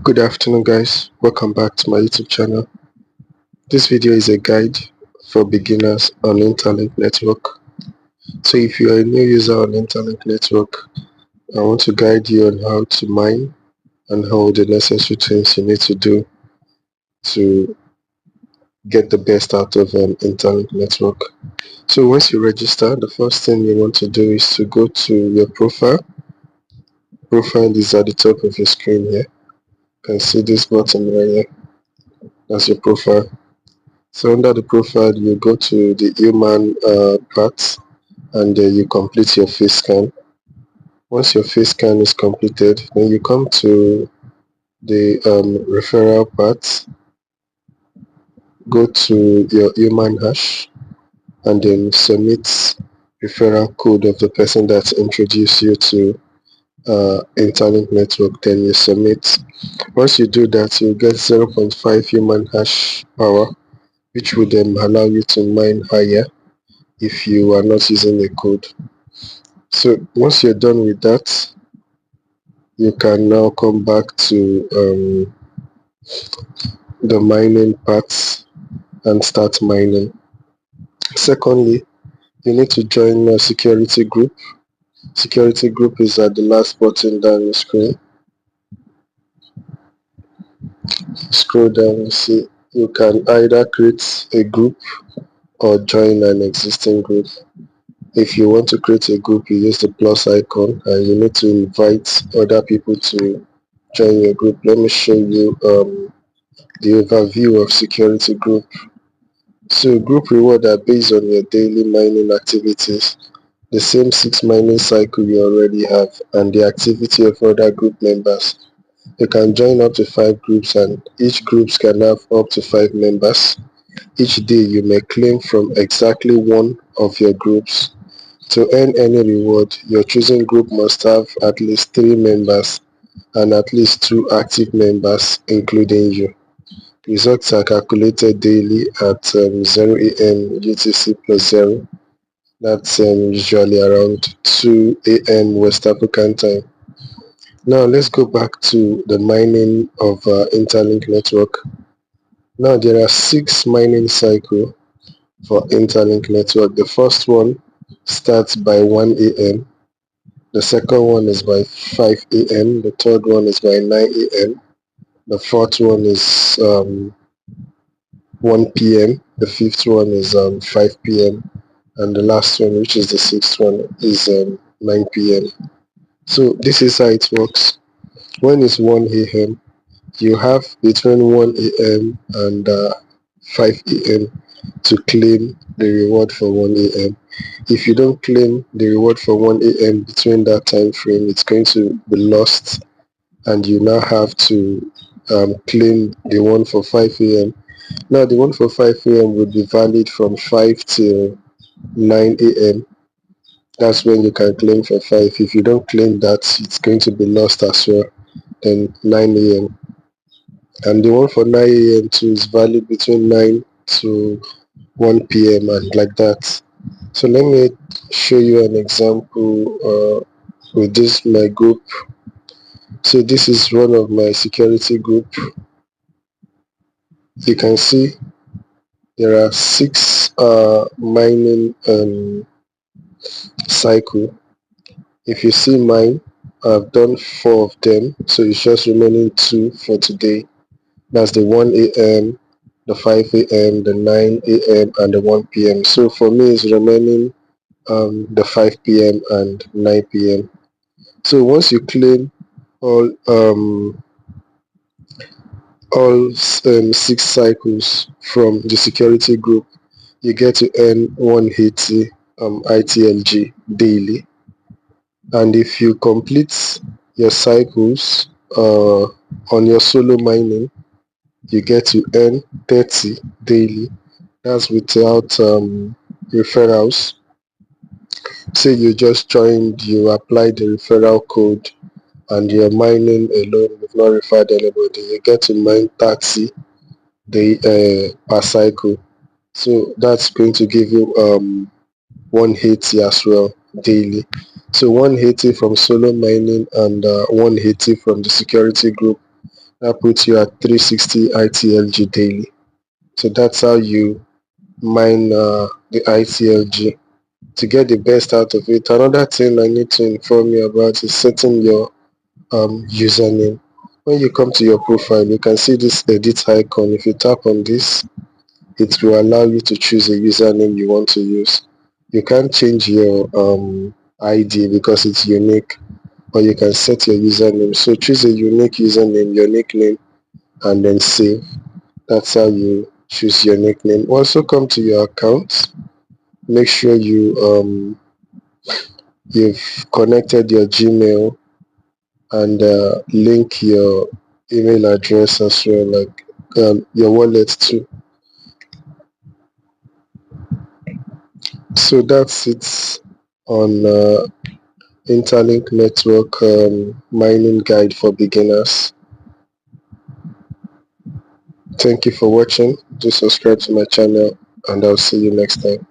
Good afternoon guys, welcome back to my YouTube channel. This video is a guide for beginners on Interlink Network. So if you are a new user on Interlink Network, I want to guide you on how to mine and how the necessary things you need to do to get the best out of an Interlink Network. So once you register, the first thing you want to do is to go to your profile. Profile is at the top of your screen here. You can see this button right here. That's your profile. So under the profile, you go to the human part and you complete your face scan. Once your face scan is completed, then you come to the referral part, go to your human hash and then submit referral code of the person that introduced you to Interlink Network. Then you submit. Once you do that, you get 0.5 human hash power, which would allow you to mine higher if you are not using the code. So once you're done with that, you can now come back to the mining parts and start mining. Secondly, you need to join a security group. Security group is at the last button down the screen. Scroll down, you see you can either create a group or join an existing group. If you want to create a group, you use the plus icon and you need to invite other people to join your group. Let me show you the overview of security group. So group reward are based on your daily mining activities, the same 6 mining cycle you already have, and the activity of other group members. You can join up to 5 groups and each groups can have up to 5 members. Each day you may claim from exactly one of your groups. To earn any reward, your chosen group must have at least 3 members and at least 2 active members, including you. Results are calculated daily at 0 a.m. UTC plus 0. That's usually around 2 a.m. West African time. Now let's go back to the mining of Interlink Network. Now there are 6 mining cycles for Interlink Network. The first one starts by 1 a.m. The second one is by 5 a.m. The third one is by 9 a.m. The fourth one is 1 p.m. The fifth one is 5 p.m. and the last one, which is the sixth one, is 9 p.m. So this is how it works. When it's 1 a.m., you have between 1 a.m. and 5 a.m. to claim the reward for 1 a.m. If you don't claim the reward for 1 a.m. between that time frame, it's going to be lost and you now have to claim the one for 5 a.m. Now the one for 5 a.m. would be valid from 5 till 9 a.m. That's when you can claim for 5. If you don't claim that, it's going to be lost as well. Then 9 a.m. and the one for 9 a.m. too is valid between 9 to 1 p.m. and like that. So let me show you an example with this my group. So this is one of my security group. You can see there are 6 mining cycle. If you see mine, I've done 4 of them, so it's just remaining 2 for today. That's the 1 a.m., the 5 a.m., the 9 a.m. and the 1 p.m. So for me it's remaining the 5 p.m. and 9 p.m. So once you claim all 6 cycles from the security group, you get to earn 180 ITLG daily. And if you complete your cycles on your solo mining, you get to earn 30 daily. That's without referrals. Say you just joined, you applied the referral code and you're mining alone, you've not referred anybody, you get to mine 30 per cycle. So that's going to give you 180 as well daily. So 180 from solo mining and 180 from the security group That puts you at 360 ITLG daily. So that's how you mine the ITLG to get the best out of it. Another thing I need to inform you about is setting your username. When you come to your profile, you can see this edit icon. If you tap on this, it will allow you to choose a username you want to use. You can't change your ID because it's unique, but you can set your username. So choose a unique username, your nickname, and then save. That's how you choose your nickname. Also come to your account. Make sure you've connected your Gmail and link your email address as well, like your wallet too. So that's it on Interlink Network mining guide for beginners. Thank you for watching. Do subscribe to my channel and I'll see you next time.